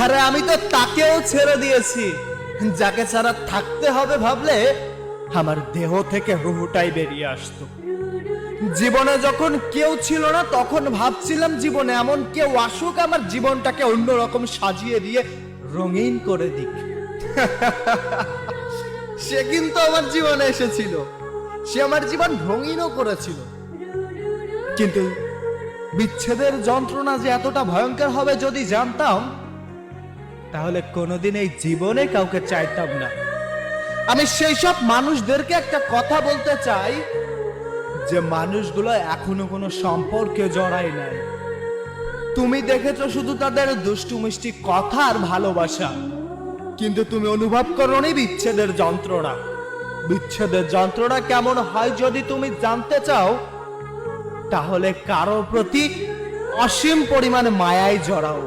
আরে আমি তো তাকেও ছেড়ে দিয়েছি, যাকে ছাড়া থাকতে হবে ভাবলে আমার দেহ থেকে রুহুটাই বেরিয়ে আসতো। জীবনে যখন কেউ ছিল না তখন ভাবছিলাম জীবনে এমন কেউ আসুক আমার জীবনটাকে অন্যরকম সাজিয়ে দিয়ে রঙিন করে দিক। সে কিন্তু আমার জীবনে এসেছিল, সে আমার জীবন রঙিনও করেছিল। কিন্তু বিচ্ছেদের যন্ত্রণা যে এতটা ভয়ঙ্কর হবে যদি জানতাম, তাহলে কোনোদিন এই জীবনে কাউকে চাইতাম না। আমি সেই সব মানুষদেরকে একটা কথা বলতে চাই, যে মানুষগুলো এখনো কোনো সম্পর্কে জড়ায় নাই। তুমি দেখেছো শুধু তাদের দুষ্টু মিষ্টি কথা আর ভালোবাসা, কিন্তু তুমি অনুভব করোনি বিচ্ছেদের যন্ত্রণা। বিচ্ছেদের যন্ত্রণা কেমন হয় যদি তুমি জানতে চাও, তাহলে কারো প্রতি অসীম পরিমাণে মায়ায় জড়াও।